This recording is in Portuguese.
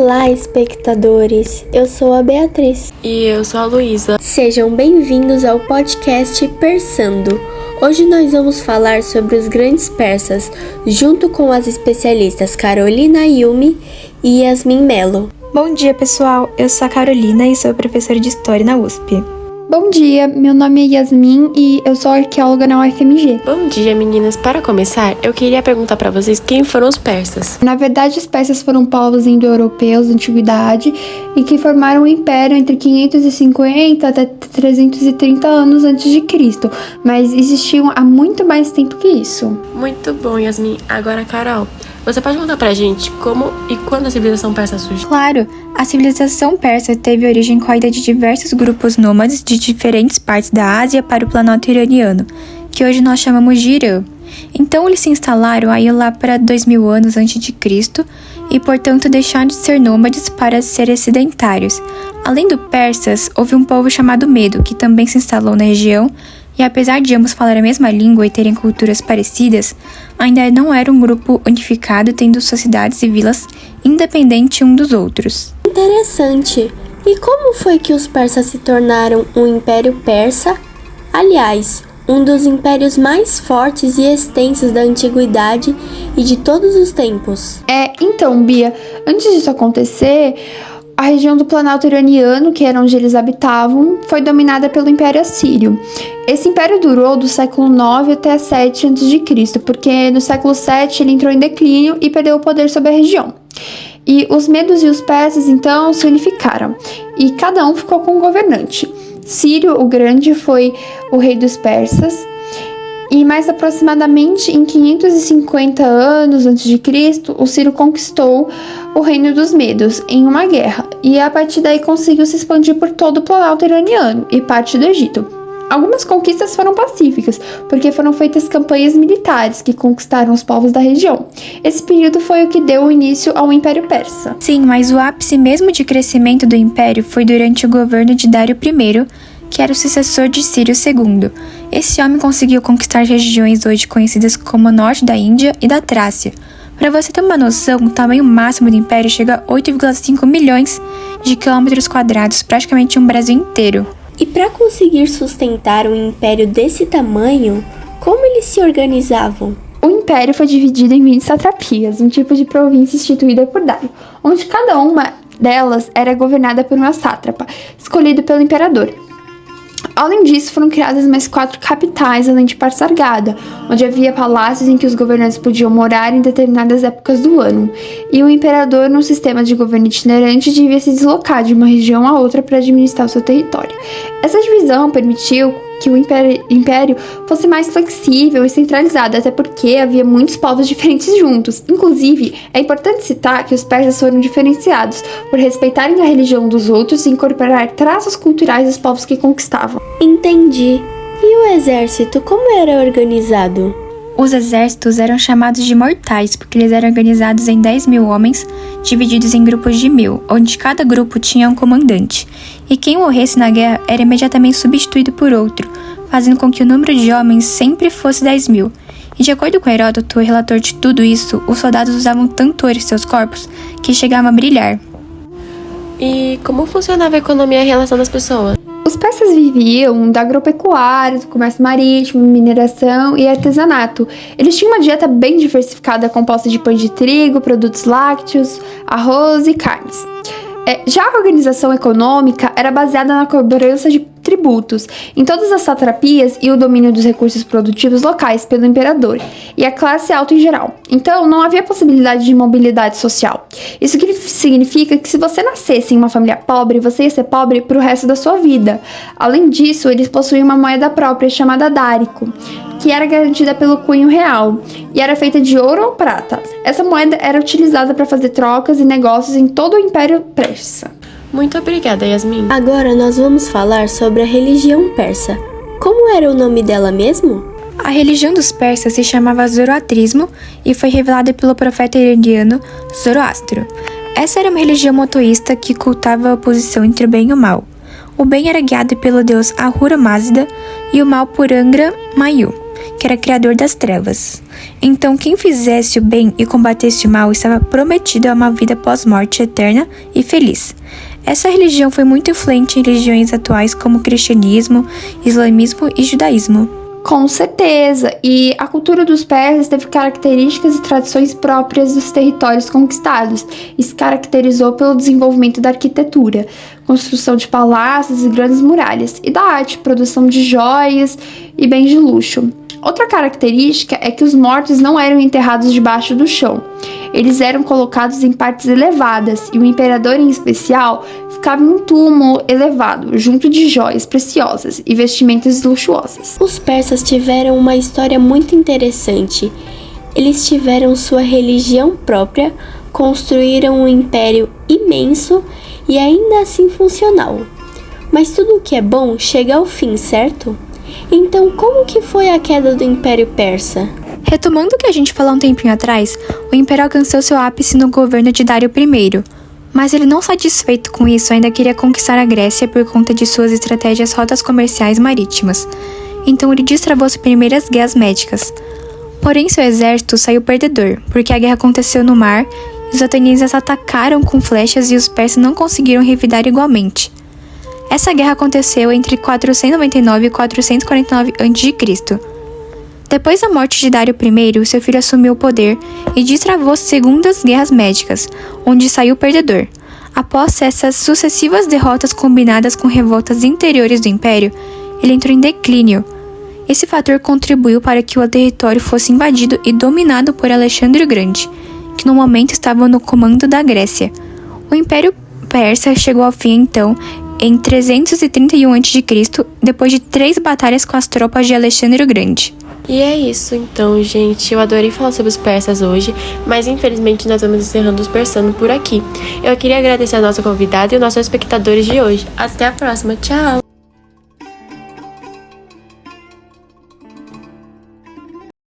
Olá, espectadores! Eu sou a Beatriz. E eu sou a Luísa. Sejam bem-vindos ao podcast Persando. Hoje nós vamos falar sobre os grandes persas, junto com as especialistas Carolina Yumi e Yasmin Mello. Bom dia, pessoal! Eu sou a Carolina e sou professora de História na USP. Bom dia, meu nome é Yasmin e eu sou arqueóloga na UFMG. Bom dia, meninas. Para começar, eu queria perguntar para vocês quem foram os persas. Na verdade, os persas foram povos indo-europeus da antiguidade e que formaram um império entre 550 até 330 anos antes de Cristo, mas existiam há muito mais tempo que isso. Muito bom, Yasmin. Agora, Carol, você pode contar pra gente como e quando a civilização persa surgiu? Claro, a civilização persa teve origem com a ida de diversos grupos nômades de diferentes partes da Ásia para o planalto iraniano, que hoje nós chamamos de Irã. Então eles se instalaram aí lá para 2000 anos antes de Cristo e, portanto, deixaram de ser nômades para serem sedentários. Além do persas, houve um povo chamado Medo, que também se instalou na região, e apesar de ambos falar a mesma língua e terem culturas parecidas, ainda não era um grupo unificado, tendo suas cidades e vilas independentes um dos outros. Interessante! E como foi que os persas se tornaram um império persa? Aliás, um dos impérios mais fortes e extensos da antiguidade e de todos os tempos. Então, Bia, antes disso acontecer, a região do Planalto Iraniano, que era onde eles habitavam, foi dominada pelo Império Assírio. Esse império durou do século IX até 7 a.C., porque no século VII ele entrou em declínio e perdeu o poder sobre a região. E os medos e os persas, então, se unificaram, e cada um ficou com um governante. Círio, o Grande, foi o rei dos persas, e mais aproximadamente em 550 anos antes de Cristo, o Ciro conquistou o reino dos Medos em uma guerra, e a partir daí conseguiu se expandir por todo o planalto iraniano e parte do Egito. Algumas conquistas foram pacíficas, porque foram feitas campanhas militares que conquistaram os povos da região. Esse período foi o que deu início ao Império Persa. Sim, mas o ápice mesmo de crescimento do império foi durante o governo de Dário I, que era o sucessor de Círio II. Esse homem conseguiu conquistar regiões hoje conhecidas como o norte da Índia e da Trácia. Para você ter uma noção, o tamanho máximo do império chega a 8,5 milhões de quilômetros quadrados, praticamente um Brasil inteiro. E para conseguir sustentar um império desse tamanho, como eles se organizavam? O império foi dividido em 20 satrapias, um tipo de província instituída por Dário, onde cada uma delas era governada por uma sátrapa, escolhido pelo imperador. Além disso, foram criadas mais 4 capitais, além de Parsargada, onde havia palácios em que os governantes podiam morar em determinadas épocas do ano, e o imperador, num sistema de governo itinerante, devia se deslocar de uma região a outra para administrar o seu território. Essa divisão permitiu que o império fosse mais flexível e centralizado, até porque havia muitos povos diferentes juntos. Inclusive, é importante citar que os persas foram diferenciados por respeitarem a religião dos outros e incorporar traços culturais dos povos que conquistavam. Entendi. E o exército, como era organizado? Os exércitos eram chamados de mortais porque eles eram organizados em 10.000 homens, divididos em grupos de 1.000, onde cada grupo tinha um comandante, e quem morresse na guerra era imediatamente substituído por outro, fazendo com que o número de homens sempre fosse 10.000. E de acordo com Heródoto, o relator de tudo isso, os soldados usavam tanto ouro em seus corpos que chegavam a brilhar. E como funcionava a economia e a relação das pessoas? Os persas viviam da agropecuária, do comércio marítimo, mineração e artesanato. Eles tinham uma dieta bem diversificada, composta de pães de trigo, produtos lácteos, arroz e carnes. Já a organização econômica era baseada na cobrança de tributos em todas as satrapias e o domínio dos recursos produtivos locais pelo imperador e a classe alta em geral. Então, não havia possibilidade de mobilidade social. Isso significa que se você nascesse em uma família pobre, você ia ser pobre para o resto da sua vida. Além disso, eles possuíam uma moeda própria chamada dárico, que era garantida pelo cunho real e era feita de ouro ou prata. Essa moeda era utilizada para fazer trocas e negócios em todo o Império Persa. Muito obrigada, Yasmin. Agora nós vamos falar sobre a religião persa. Como era o nome dela mesmo? A religião dos persas se chamava Zoroatrismo e foi revelada pelo profeta iraniano Zoroastro. Essa era uma religião monoteísta que cultava a oposição entre o bem e o mal. O bem era guiado pelo deus Ahura Mazda e o mal por Angra Mainyu, que era criador das trevas. Então, quem fizesse o bem e combatesse o mal estava prometido a uma vida pós-morte eterna e feliz. Essa religião foi muito influente em religiões atuais como o cristianismo, islamismo e judaísmo. Com certeza, e a cultura dos persas teve características e tradições próprias dos territórios conquistados e se caracterizou pelo desenvolvimento da arquitetura, construção de palácios e grandes muralhas, e da arte, produção de joias e bens de luxo. Outra característica é que os mortos não eram enterrados debaixo do chão. Eles eram colocados em partes elevadas e o imperador em especial ficava em um túmulo elevado, junto de joias preciosas e vestimentas luxuosas. Os persas tiveram uma história muito interessante. Eles tiveram sua religião própria, construíram um império imenso e ainda assim funcional. Mas tudo o que é bom chega ao fim, certo? Então, como que foi a queda do Império Persa? Retomando o que a gente falou um tempinho atrás, o Império alcançou seu ápice no governo de Dário I. Mas ele, não satisfeito com isso, ainda queria conquistar a Grécia por conta de suas estratégias rotas comerciais marítimas. Então ele destravou as primeiras guerras médicas. Porém, seu exército saiu perdedor, porque a guerra aconteceu no mar, e os atenienses atacaram com flechas e os persas não conseguiram revidar igualmente. Essa guerra aconteceu entre 499 e 449 a.C. Depois da morte de Dário I, seu filho assumiu o poder e destravou as segundas guerras médicas, onde saiu perdedor. Após essas sucessivas derrotas combinadas com revoltas interiores do império, ele entrou em declínio. Esse fator contribuiu para que o território fosse invadido e dominado por Alexandre o Grande, que no momento estava no comando da Grécia. O Império Persa chegou ao fim então em 331 a.C., depois de 3 batalhas com as tropas de Alexandre o Grande. E é isso então, gente. Eu adorei falar sobre os persas hoje, mas infelizmente nós vamos encerrando os persando por aqui. Eu queria agradecer a nossa convidada e os nossos espectadores de hoje. Até a próxima. Tchau!